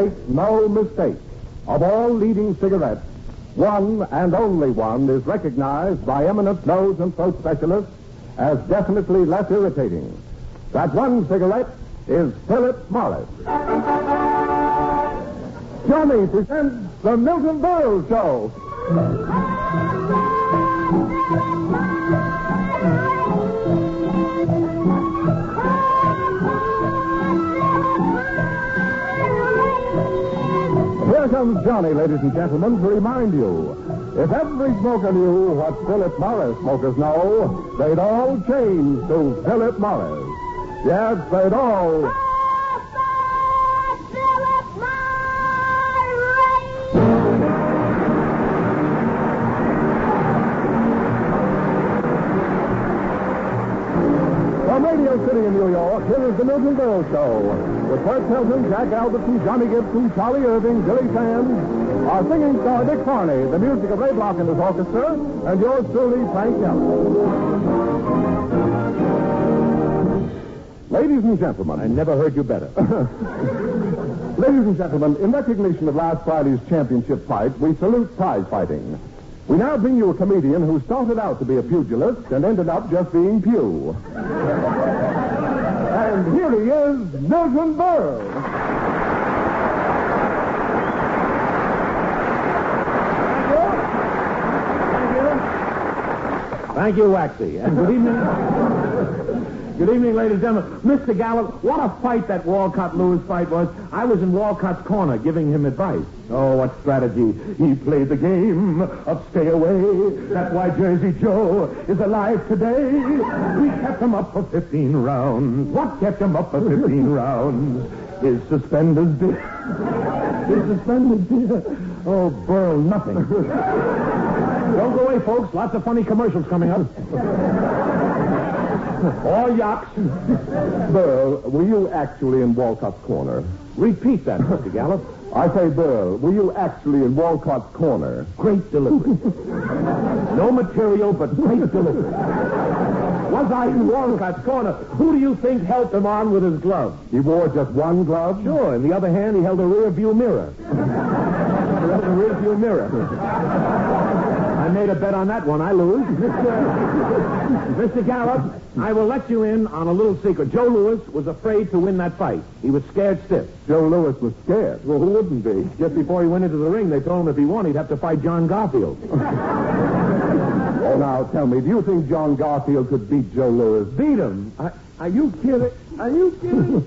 Make no mistake. Of all leading cigarettes, one and only one is recognized by eminent nose and throat specialists as definitely less irritating. That one cigarette is Philip Morris. Johnny presents the Milton Berle Show. Here comes Johnny, ladies and gentlemen, to remind you, if every smoker knew what Philip Morris smokers know, they'd all change to Philip Morris. Yes, they'd all... From Radio City in New York, here is the Milton Berle Show. With Bert Hilton, Jack Albertson, Johnny Gibson, Charlie Irving, Billy Sands, our singing star Dick Farney, the music of Ray Block and his orchestra, and yours truly, Frank Kelly. Ladies and gentlemen. I never heard you better. Ladies and gentlemen, in recognition of last Friday's championship fight, we salute prize fighting. We now bring you a comedian who started out to be a pugilist and ended up just being Pew. And here he is, Milton Berle. Thank you, Waxy. And good evening. Good evening, ladies and gentlemen. Mr. Gallup, what a fight that Walcott-Lewis fight was. I was in Walcott's corner giving him advice. Oh, what strategy. He played the game of stay away. That's why Jersey Joe is alive today. We kept him up for 15 rounds. What kept him up for 15 rounds? His suspenders did. His suspenders did. Oh, Berle, nothing. Don't go away, folks. Lots of funny commercials coming up. All yachts. Berle, were you actually in Walcott's corner? Repeat that, Mr. Gallup. I say, Berle, were you actually in Walcott's corner? Great delivery. No material, but great delivery. Was I in Walcott's corner? Who do you think helped him on with his glove? He wore just one glove? Sure. In the other hand, he held a rear view mirror. He held a rear view mirror. I made a bet on that one. I lose. Mr. Gallup, I will let you in on a little secret. Joe Louis was afraid to win that fight. He was scared stiff. Joe Louis was scared? Well, who wouldn't be? Just before he went into the ring, they told him if he won, he'd have to fight John Garfield. Oh, now, tell me, do you think John Garfield could beat Joe Louis? Beat him? Are you kidding? Are you kidding?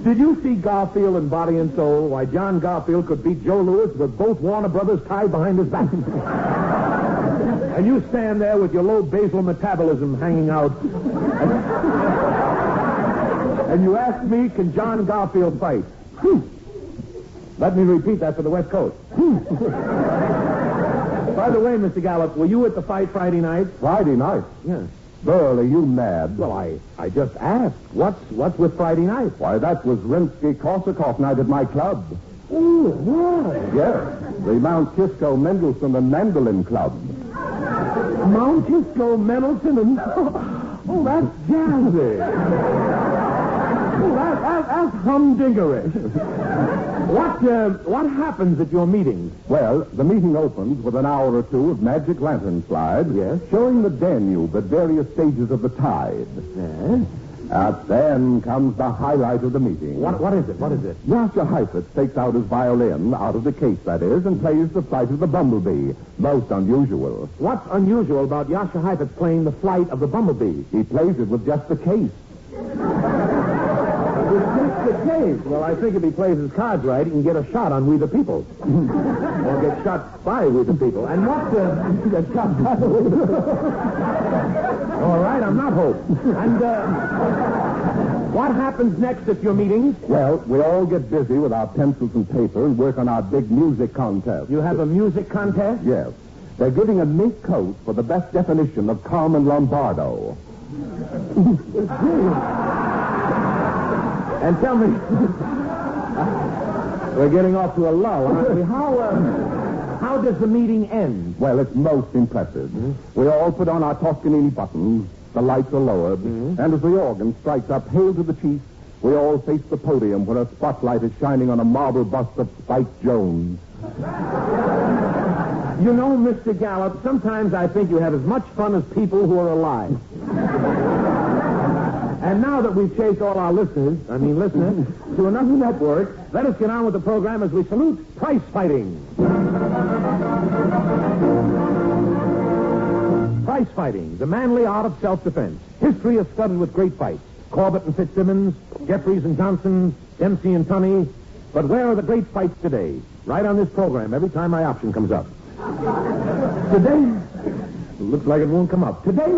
Did you see Garfield in Body and Soul? Why, John Garfield could beat Joe Louis with both Warner Brothers tied behind his back. And you stand there with your low basal metabolism hanging out. And you ask me, can John Garfield fight? Let me repeat that for the West Coast. By the way, Mr. Gallup, were you at the fight Friday night? Friday night? Yes. Berle, are you mad? Well, I just asked. What's with Friday night? Why, that was Rimsky-Korsakoff night at my club. Oh, what? Yes, the Mount Kisco, Mendelssohn, and Mandolin Club. Mount Kisco, Mendelssohn, and... Oh, that's jazzy. Oh, that's humdingerish. What happens at your meetings? Well, the meeting opens with an hour or two of magic lantern slides, yes, showing the Danube at various stages of the tide. Yes. Then comes the highlight of the meeting. What is it? What is it? Yasha Heifetz takes out his violin, out of the case, that is, and plays the Flight of the Bumblebee. Most unusual. What's unusual about Yasha Heifetz playing the Flight of the Bumblebee? He plays it with just the case. With just the case? Well, I think if he plays his cards right, he can get a shot on We the People. Or get shot by We the People. And get shot by We the People. All right, I'm not Hope. And, what happens next at your meetings? Well, we all get busy with our pencils and paper and work on our big music contest. You have a music contest? Yes. They're giving a mink coat for the best definition of Carmen Lombardo. And tell me, we're getting off to a lull, aren't we? How does the meeting end? Well, it's most impressive. Mm-hmm. We all put on our Toscanini buttons, the lights are lowered, and as the organ strikes up Hail to the Chief, We all face the podium where a spotlight is shining on a marble bust of Spike Jones. You know, Mr. Gallup, sometimes I think you have as much fun as people who are alive. And now that we've chased all our listeners to another network, let us get on with the program as we salute prize fighting. Prize fighting, the manly art of self-defense. History is studded with great fights. Corbett and Fitzsimmons, Jeffries and Johnson, Dempsey and Tunney. But where are the great fights today? Right on this program, every time my option comes up. Today, looks like it won't come up. Today,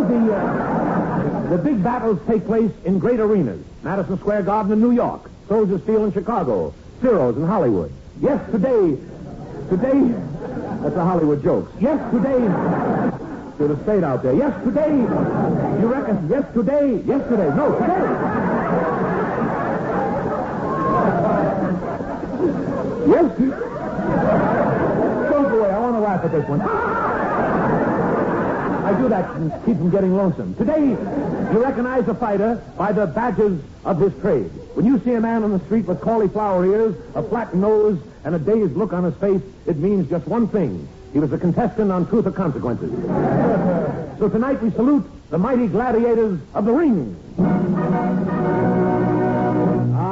the big battles take place in great arenas. Madison Square Garden in New York, Soldiers Field in Chicago, Ciro's in Hollywood. Yes, today, that's a Hollywood joke. Yes, today, should have stayed out there. Yes, today, you reckon? Yes, today, no, today. Yes, don't go away, I want to laugh at this one. I do that to keep from getting lonesome. Today, you recognize a fighter by the badges of his trade. When you see a man on the street with cauliflower ears, a flat nose, and a dazed look on his face, it means just one thing. He was a contestant on Truth or Consequences. So tonight we salute the mighty gladiators of the ring.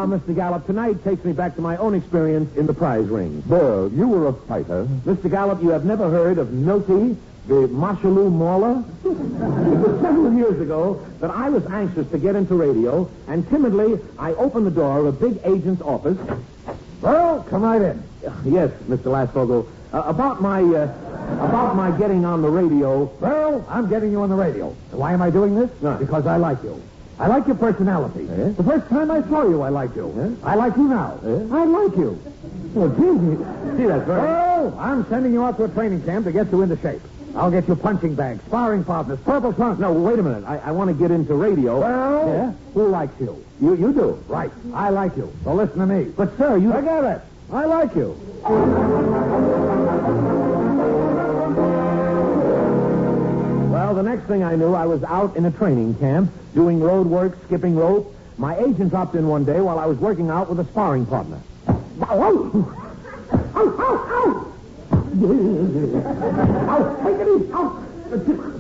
Mr. Gallup, tonight takes me back to my own experience in the prize ring. Burl, you were a fighter. Mr. Gallup, you have never heard of Miltie, the Marshalloo Mauler? It was several years ago that I was anxious to get into radio, and timidly I opened the door of a big agent's office. Well, come right in. Yes, Mr. Lasvogel. About my getting on the radio. Well, I'm getting you on the radio. Why am I doing this? No. Because I like you. I like your personality. Yes? The first time I saw you, I liked you. Yes? I like you now. Yes? I like you. Well, gee, that's very... Well, I'm sending you out to a training camp to get you into shape. I'll get you punching bags, sparring partners, purple trunks. No, wait a minute. I want to get into radio. Well, yeah? Who likes you? You do? Right. I like you. So listen to me. But, sir, you... Forget it. I like you. Well, the next thing I knew, I was out in a training camp doing road work, skipping rope. My agent dropped in one day while I was working out with a sparring partner. Ow! Take it easy!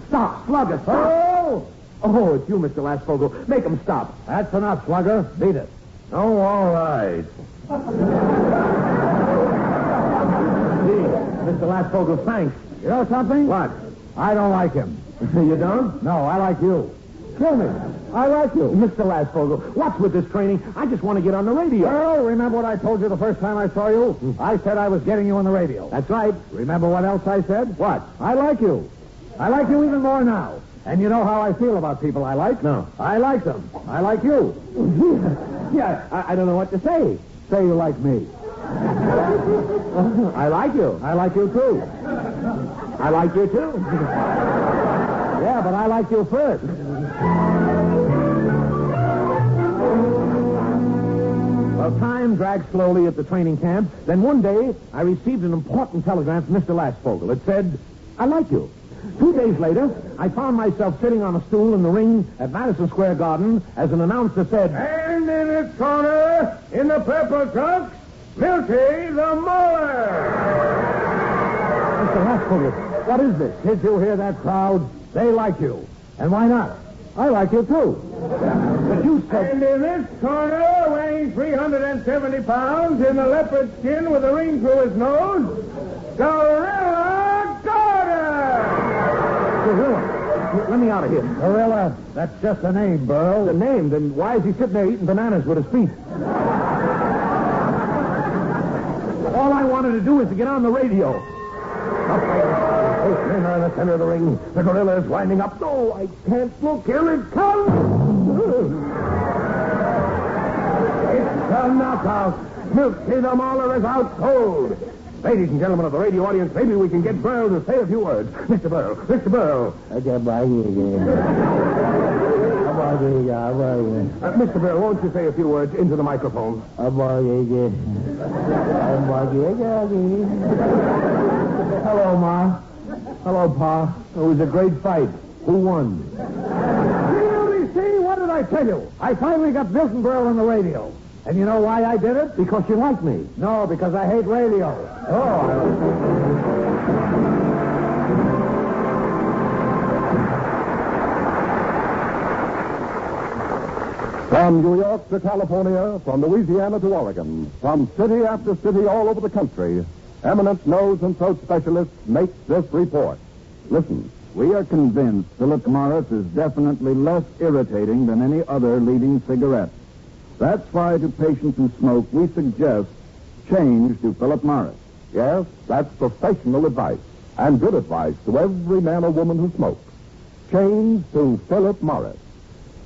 Stop, Slugger, stop! Oh, it's you, Mr. Lasvogel. Make him stop. That's enough, Slugger. Beat it. Oh, all right. Gee, Mr. Lasvogel, thanks. You know something? What? I don't like him. You don't? No, I like you. Kill me. I like you. Mr. Lasvogel, what's with this training? I just want to get on the radio. Well, remember what I told you the first time I saw you? I said I was getting you on the radio. That's right. Remember what else I said? What? I like you. I like you even more now. And you know how I feel about people I like? No. I like them. I like you. Yeah, I don't know what to say. Say you like me. I like you. I like you, too. I like you, too. Yeah, but I like you first. Well, time dragged slowly at the training camp. Then one day, I received an important telegram from Mr. Lasvogel. It said, I like you. 2 days later, I found myself sitting on a stool in the ring at Madison Square Garden as an announcer said, And in its corner, in the purple trunks, Miltie the Mauler. Mr. Lasvogel, what is this? Did you hear that crowd? They like you. And why not? I like you, too. But you said... And in this corner, weighing 370 pounds, in a leopard skin with a ring through his nose, Gorilla Gordon! Gorilla? Let me out of here. Gorilla, that's just a name, Burl. The name? Then why is he sitting there eating bananas with his feet? All I wanted to do is to get on the radio. In the center of the ring, the gorilla is winding up. No, I can't look. Here it comes. It's a knockout. Miltie the Mauler is out cold. Ladies and gentlemen of the radio audience, maybe we can get Berle to say a few words. Mr. Berle. Mr. Berle, won't you say a few words into the microphone? Hello, Ma. Hello, Pa. It was a great fight. Who won? See, what did I I tell you? I finally got Milton Berle on the radio. And you know why I did it? Because you like me. No, because I hate radio. From New York to California, from Louisiana to Oregon, from city after city all over the country, eminent nose and throat specialists make this report. Listen. We are convinced Philip Morris is definitely less irritating than any other leading cigarette. That's why to patients who smoke, we suggest change to Philip Morris. Yes, that's professional advice and good advice to every man or woman who smokes. Change to Philip Morris.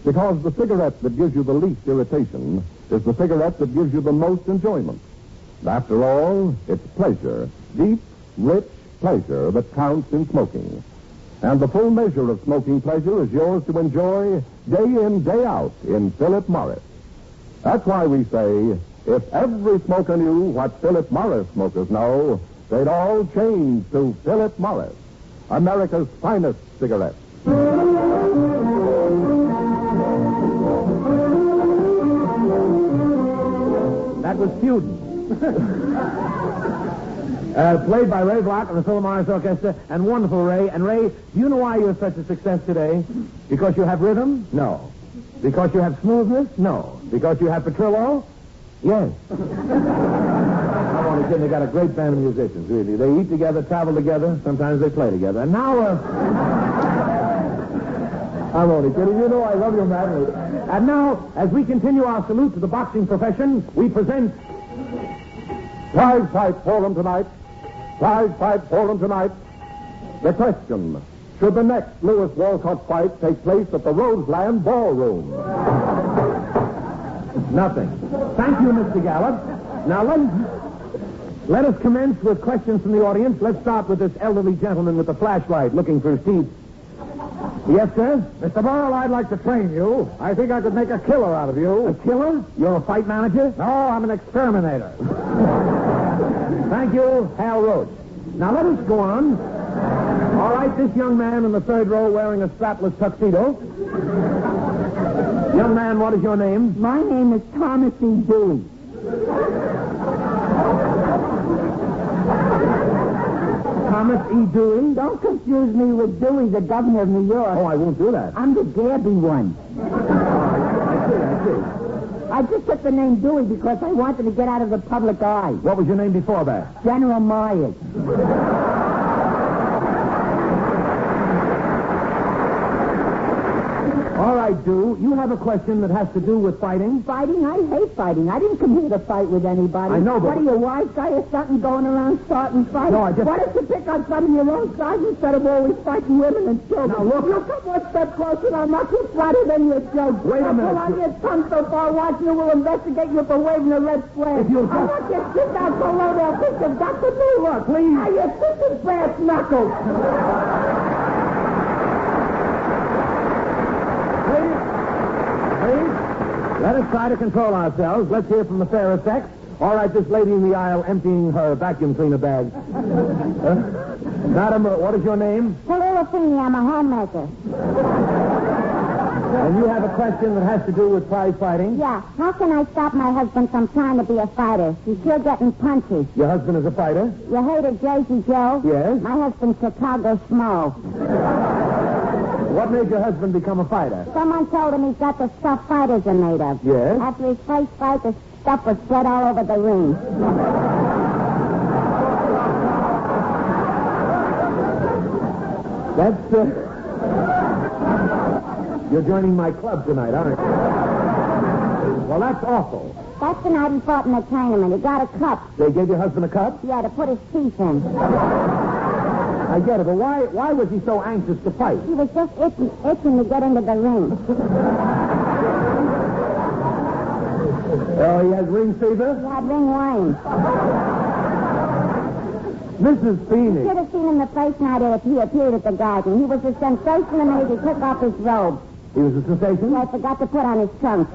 Because the cigarette that gives you the least irritation is the cigarette that gives you the most enjoyment. After all, it's pleasure, deep, rich pleasure that counts in smoking. And the full measure of smoking pleasure is yours to enjoy day in, day out in Philip Morris. That's why we say, if every smoker knew what Philip Morris smokers know, they'd all change to Philip Morris, America's finest cigarette. That was Feudin. Played by Ray Block and the Philip Morris Orchestra, and wonderful Ray. And Ray, do you know why you're such a success today? Because you have rhythm? No. Because you have smoothness? No. Because you have Petrillo? Yes. I'm only kidding. They got a great band of musicians, really. They eat together, travel together, sometimes they play together. And now, I'm only kidding. You know I love you madly. And now, as we continue our salute to the boxing profession, we present... Prize fight for them tonight. Prize fight for them tonight. The question, should the next Lewis Walcott fight take place at the Roseland Ballroom? Nothing. Thank you, Mr. Gallup. Now, let us commence with questions from the audience. Let's start with this elderly gentleman with the flashlight looking for his teeth. Yes, sir? Mr. Berle, I'd like to train you. I think I could make a killer out of you. A killer? You're a fight manager? No, I'm an exterminator. Thank you, Hal Roach. Now, let us go on. All right, this young man in the third row wearing a strapless tuxedo. Young man, what is your name? My name is Thomas E. Dewey. Thomas E. Dewey? Don't confuse me with Dewey, the governor of New York. Oh, I won't do that. I'm the Gabby one. I see. I just took the name Dewey because I wanted to get out of the public eye. What was your name before that? General Myers. All right, Dew, you have a question that has to do with fighting? Fighting? I hate fighting. I didn't come here to fight with anybody. I know, but... What are you, wise guy or something going around starting fights? No, I just... Why don't you pick on some of your own size instead of always fighting women and children? Now, look... You come one step closer and I'll knock you flatter than your joke. Wait a minute. Pull on your tongue so far, watching you will investigate you for waving a red flag. If you'll just... I want you to sit down so low they'll think you've got the new look. Please. Now, you're thinking brass knuckles. Let us try to control ourselves. Let's hear from the fairer sex. All right, this lady in the aisle emptying her vacuum cleaner bag. Madam, what is your name? Hello, Feeney. I'm a homemaker. And you have a question that has to do with prize fighting? Yeah. How can I stop my husband from trying to be a fighter? He's still getting punchy. Your husband is a fighter? You heard of Jersey Joe? Yes. My husband's Chicago Schmo. What made your husband become a fighter? Someone told him he's got the stuff fighters are made of. Yes? After his first fight, the stuff was spread all over the ring. That's, You're joining my club tonight, aren't you? Well, that's awful. That's the night he fought in the tournament. He got a cup. They gave your husband a cup? Yeah, to put his teeth in. I get it, but why was he so anxious to fight? He was just itching to get into the ring. Oh, he has ring fever? He had ring worms. Mrs. Feeney. You should have seen him the first night he appeared at the garden. He was a sensation the minute he took off his robe. He was a sensation? I forgot to put on his trunk.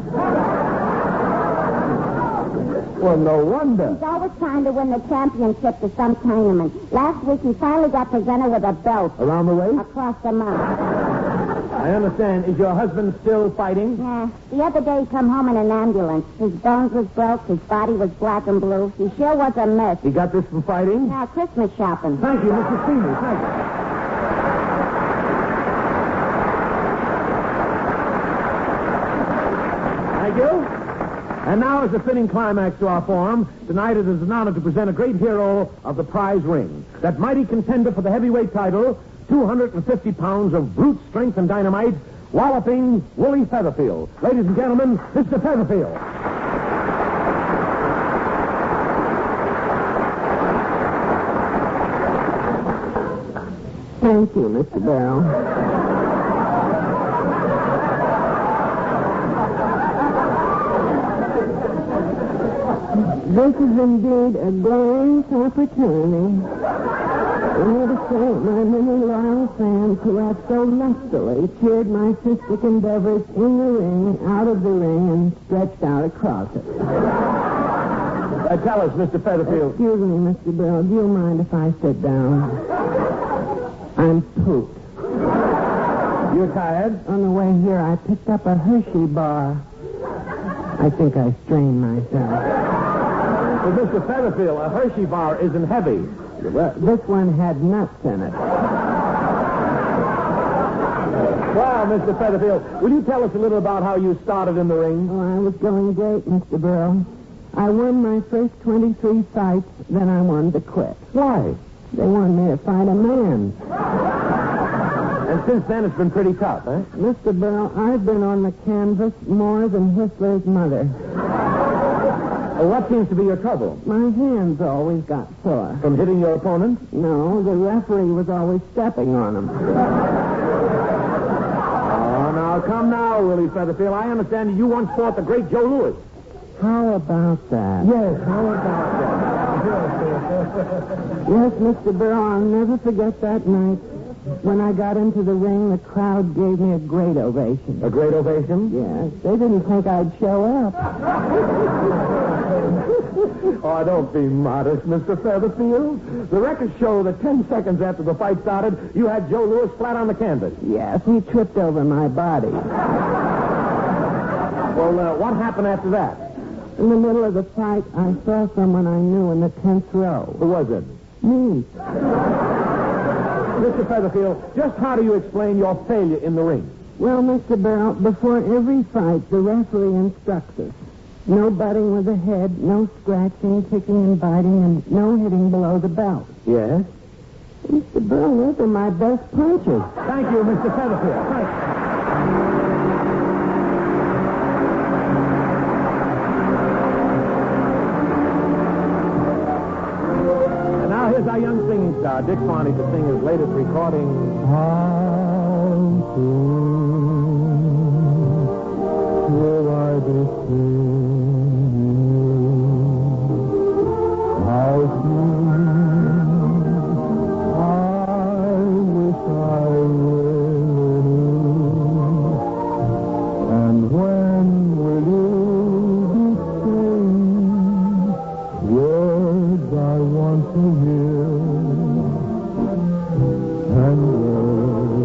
Well, no wonder. He's always trying to win the championship to some tournament. Last week, he finally got presented with a belt. Around the waist? Across the mouth. I understand. Is your husband still fighting? Yeah. The other day he come home in an ambulance. His bones was broke. His body was black and blue. He sure was a mess. He got this from fighting? Yeah, Christmas shopping. Thank you, Mr. Senior. Thank you. Thank you. And now, as a fitting climax to our forum, tonight it is an honor to present a great hero of the prize ring. That mighty contender for the heavyweight title, 250 pounds of brute strength and dynamite, walloping Willie Featherfield. Ladies and gentlemen, Mr. Featherfield. Thank you, Mr. Berle. This is indeed a glorious opportunity for me to thank my many loyal fans who have so lustily cheered my artistic endeavors in the ring, out of the ring, and stretched out across it. Tell us, Mr. Featherfield. Excuse me, Mr. Berle. Do you mind if I sit down? I'm pooped. You're tired? On the way here, I picked up a Hershey bar. I think I strained myself. But Mr. Featherfield, a Hershey bar isn't heavy. Well, this one had nuts in it. Wow, Mr. Featherfield, will you tell us a little about how you started in the ring? Oh, I was going great, Mr. Berle. I won my first 23 fights, then I wanted to quit. Why? They wanted me to fight a man. And since then, it's been pretty tough, eh? Mr. Berle, I've been on the canvas more than Whistler's mother. Well, what seems to be your trouble? My hands always got sore. From hitting your opponent? No, the referee was always stepping on them. Oh, now, come now, Willie Featherfield. I understand that you once fought the great Joe Louis. How about that? Yes, how about that? Yes, Mr. Berle, I'll never forget that night. When I got into the ring, the crowd gave me a great ovation. A great ovation? Yes, they didn't think I'd show up. Oh, don't be modest, Mr. Featherfield. The records show that 10 seconds after the fight started, you had Joe Louis flat on the canvas. Yes, he tripped over my body. Well, what happened after that? In the middle of the fight, I saw someone I knew in the 10th row. Who was it? Me. Mr. Featherfield, just how do you explain your failure in the ring? Well, Mr. Berle, before every fight, the referee instructs us. No butting with the head, no scratching, kicking, and biting, and no hitting below the belt. Yes? Mr. Berle, those are my best punches. Thank you, Mr. Featherfield. Thank you. And now here's our young singing star, Dick Farney, to sing his latest recording. How soon will I be seeing you? How soon I wish I really knew. And when will you be saying words I want to hear? And words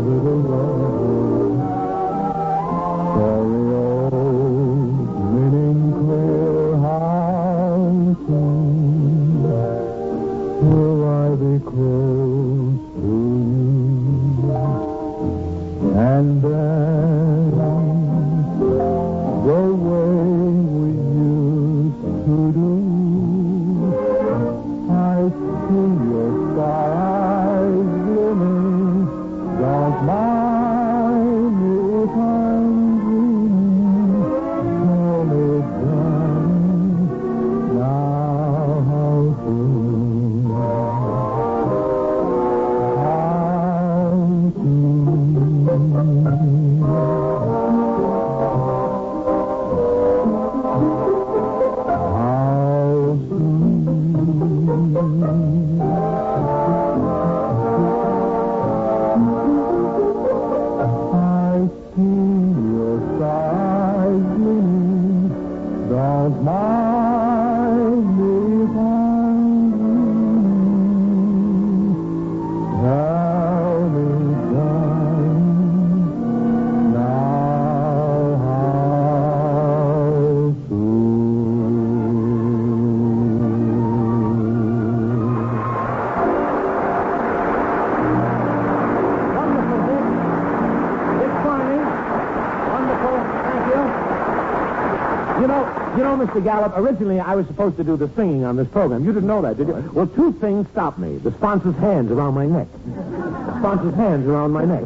You know, Mr. Gallup, originally I was supposed to do the singing on this program. You didn't know that, did you? Well, two things stopped me. The sponsor's hands around my neck. The sponsor's hands around my neck.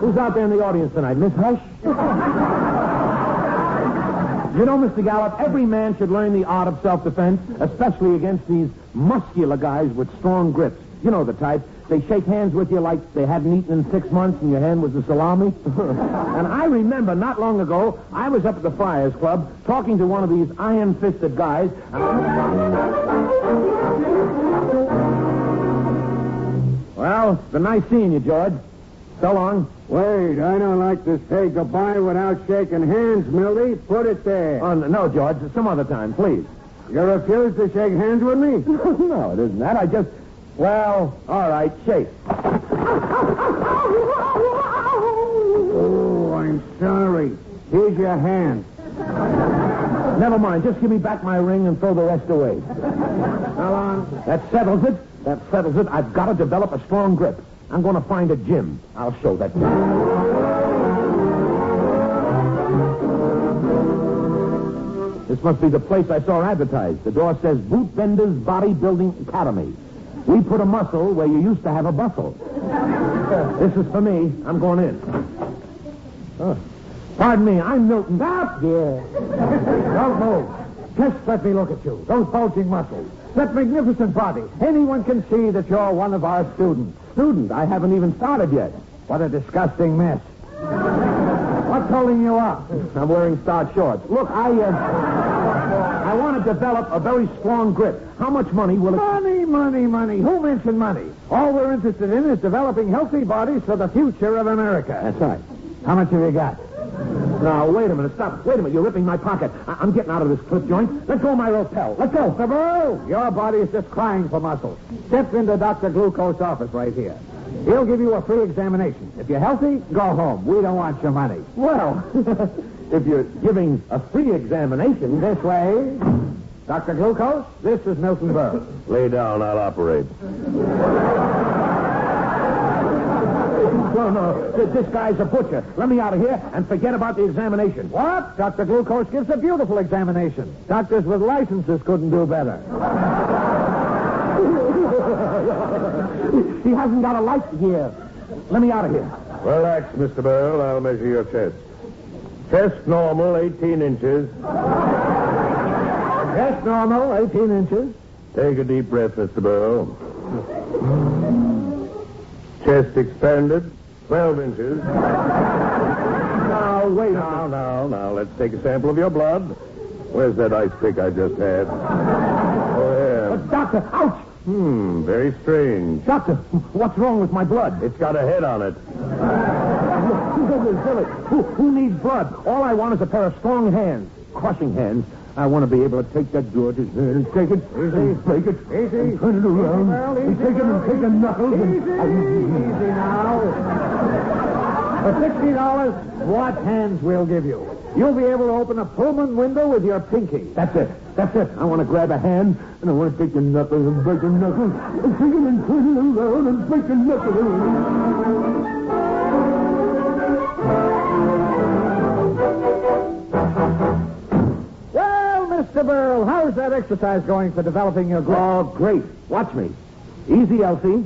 Who's out there in the audience tonight? Miss Hush? You know, Mr. Gallup, every man should learn the art of self-defense, especially against these muscular guys with strong grips. You know the type. They shake hands with you like they hadn't eaten in 6 months and your hand was a salami. And I remember not long ago, I was up at the Friars Club talking to one of these iron-fisted guys. Well, it's been nice seeing you, George. So long. Wait, I don't like to say goodbye without shaking hands, Miltie. Put it there. Oh, no, George. Some other time, please. You refuse to shake hands with me? No, it isn't that. I just... Well, all right, shake. Oh, I'm sorry. Here's your hand. Never mind. Just give me back my ring and throw the rest away. Come on. That settles it. That settles it. I've got to develop a strong grip. I'm going to find a gym. I'll show that to you. This must be the place I saw advertised. The door says Boot Bender's Bodybuilding Academy. We put a muscle where you used to have a bustle. This is for me. I'm going in. Oh. Pardon me. I'm Milton. Up here. Don't move. Just let me look at you. Those bulging muscles. That magnificent body. Anyone can see that you're one of our students. Student? I haven't even started yet. What a disgusting mess. What's holding you up? I'm wearing starched shorts. Look, I want to develop a very strong grip. How much money will it... Money. Who mentioned money? All we're interested in is developing healthy bodies for the future of America. That's right. How much have you got? Now, wait a minute. Stop. Wait a minute. You're ripping my pocket. I'm getting out of this clip joint. Let go of my lapel. Let go. Mr. Berle, your body is just crying for muscles. Step into Dr. Glucose's office right here. He'll give you a free examination. If you're healthy, go home. We don't want your money. Well, if you're giving a free examination... This way. Dr. Glucose, this is Milton Berle. Lay down, I'll operate. No. This guy's a butcher. Let me out of here and forget about the examination. What? Dr. Glucose gives a beautiful examination. Doctors with licenses couldn't do better. He hasn't got a light here. Let me out of here. Relax, Mr. Berle. I'll measure your chest. Chest normal, 18 inches. Yes, normal, 18 inches. Take a deep breath, Mr. Berle. Chest expanded, 12 inches. Now, wait a minute. Now, let's take a sample of your blood. Where's that ice pick I just had? Oh, yeah. Doctor, ouch! Very strange. Doctor, what's wrong with my blood? It's got a head on it. Who needs blood? All I want is a pair of strong hands. Crushing hands. I want to be able to take that George's hand and take it, and break it, Easy. and turn it around, and take it and take the knuckles. Easy now. For $60, what hands we'll give you. You'll be able to open a Pullman window with your pinky. That's it. I want to grab a hand, and I want to take the knuckles and break the knuckles, and take it and turn it around and break the knuckles. Mr. Berle, how's that exercise going for developing your grip? Oh, great. Watch me. Easy, Elsie.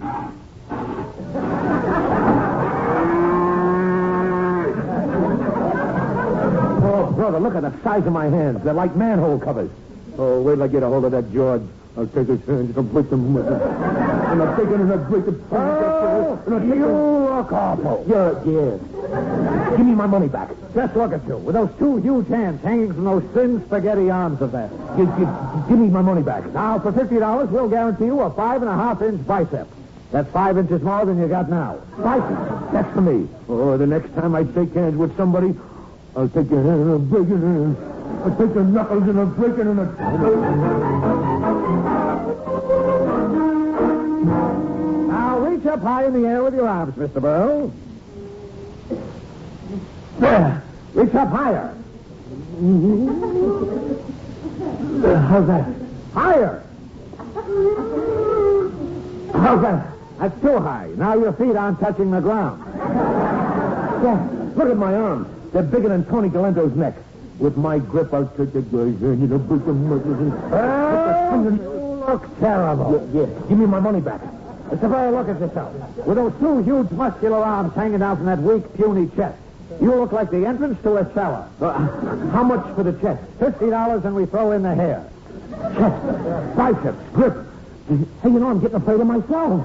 Oh, brother, look at the size of my hands. They're like manhole covers. Oh, wait till I get a hold of that George. I'll take his hands and break them with it. And I'll take it and I'll break it. Oh, you look awful. Yeah. Give me my money back. Just look at you, with those two huge hands hanging from those thin spaghetti arms of that. Give me my money back. Now, for $50, we'll guarantee you a 5.5-inch bicep. That's 5 inches more than you got now. Bicep. That's for me. Oh, the next time I shake hands with somebody, I'll take your hand and I'll break it. I'll take your knuckles and I'll break it and I'll... Now, reach up high in the air with your arms, Mr. Berle. There. Reach up higher. How's that? Higher. How's that? That's too high. Now your feet aren't touching the ground. Yeah, look at my arms. They're bigger than Tony Galento's neck. With my grip, I'll take that guy's hand, you know, break the muscles and... You look terrible. Yeah. Give me my money back. Mr. Berle, look at yourself. With those two huge muscular arms hanging out from that weak, puny chest, you look like the entrance to a cellar. How much for the chest? $50 and we throw in the hair. Chest, biceps, grip. Hey, you know, I'm getting afraid of myself.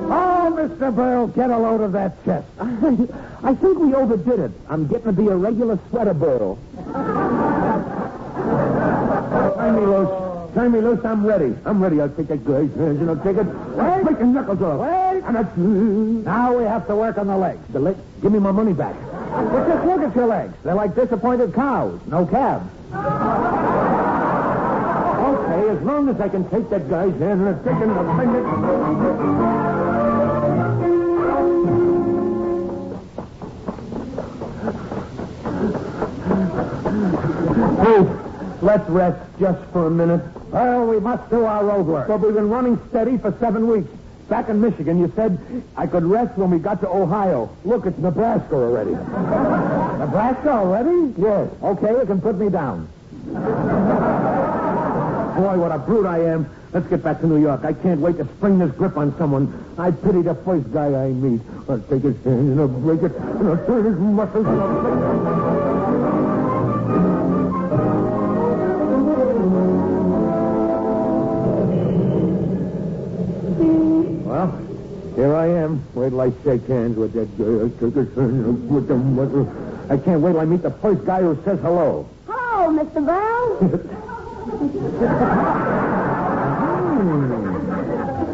Oh, Mr. Berle, get a load of that chest. I think we overdid it. I'm getting to be a regular sweater Berle. Turn me loose. Turn me loose. I'm ready. I'll take that guy's hands and I'll take it. Break the knuckles off. Wait. Now we have to work on the legs. The leg? Give me my money back. But just look at your legs. They're like disappointed cows. No calves. Okay, as long as I can take that guy's hand and take him to finger. Hey, let's rest just for a minute. Well, we must do our road work. But we've been running steady for 7 weeks. Back in Michigan, you said I could rest when we got to Ohio. Look, it's Nebraska already. Nebraska already? Yes. Okay, you can put me down. Boy, what a brute I am. Let's get back to New York. I can't wait to spring this grip on someone. I pity the first guy I meet. I'll take his hand and I'll break it and I'll turn his muscles and I'll break Well, here I am. Wait till I shake hands with that guy. I'll take his hand and I'll break the muscles. I can't wait till I meet the first guy who says hello. Hello, Mr. Berle.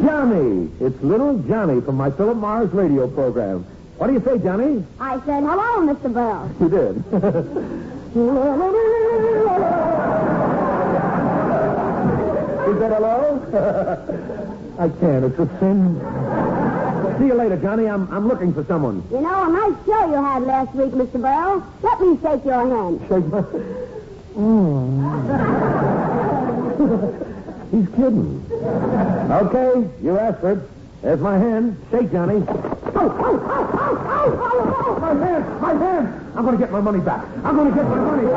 Johnny. It's little Johnny from my Philip Morris radio program. What do you say, Johnny? I said hello, Mr. Berle. You did. You said hello? I can't. It's a sin. See you later, Johnny. I'm looking for someone. You know, a nice show you had last week, Mr. Berle. Let me shake your hand. Shake my... He's kidding. Okay, you asked for it. There's my hand. Shake, Johnny. My hand! My hand! I'm going to get my money back. I'm going to get my money.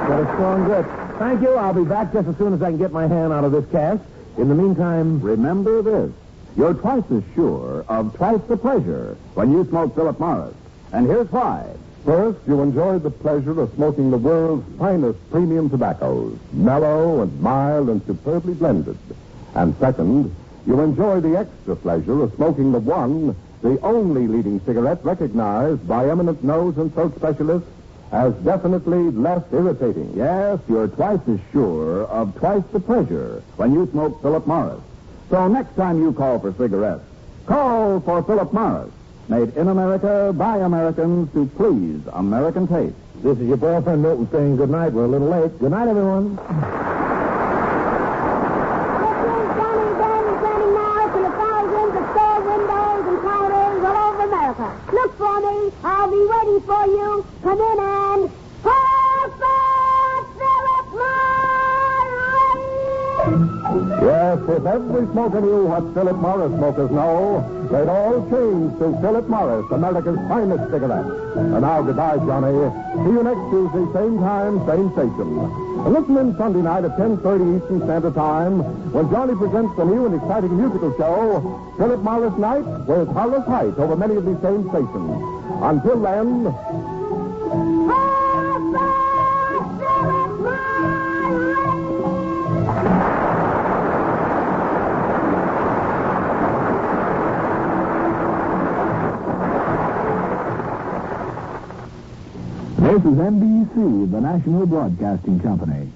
Got a strong grip. Thank you. I'll be back just as soon as I can get my hand out of this cast. In the meantime... Remember this. You're twice as sure of twice the pleasure when you smoke Philip Morris. And here's why. First, you enjoy the pleasure of smoking the world's finest premium tobaccos, mellow and mild and superbly blended. And second, you enjoy the extra pleasure of smoking the one, the only leading cigarette recognized by eminent nose and throat specialists as definitely less irritating. Yes, you're twice as sure of twice the pleasure when you smoke Philip Morris. So next time you call for cigarettes, call for Philip Morris. Made in America by Americans to please American taste. This is your boyfriend, Milton, saying good night. We're a little late. Good night, everyone. This is Johnny Ben sending now to the thousands of store windows and counters all over America. Look for me. I'll be waiting for you. Come in and... Philip Morris! Yes, if every smoker knew what Philip Morris smokers know, they'd all change to Philip Morris, America's finest cigarette. And now, goodbye, Johnny. See you next Tuesday, same time, same station. And listen in Sunday night at 10:30 Eastern Standard Time when Johnny presents the new and exciting musical show, Philip Morris Night, with Horace Height over many of these same stations. Until then... This is NBC, the National Broadcasting Company.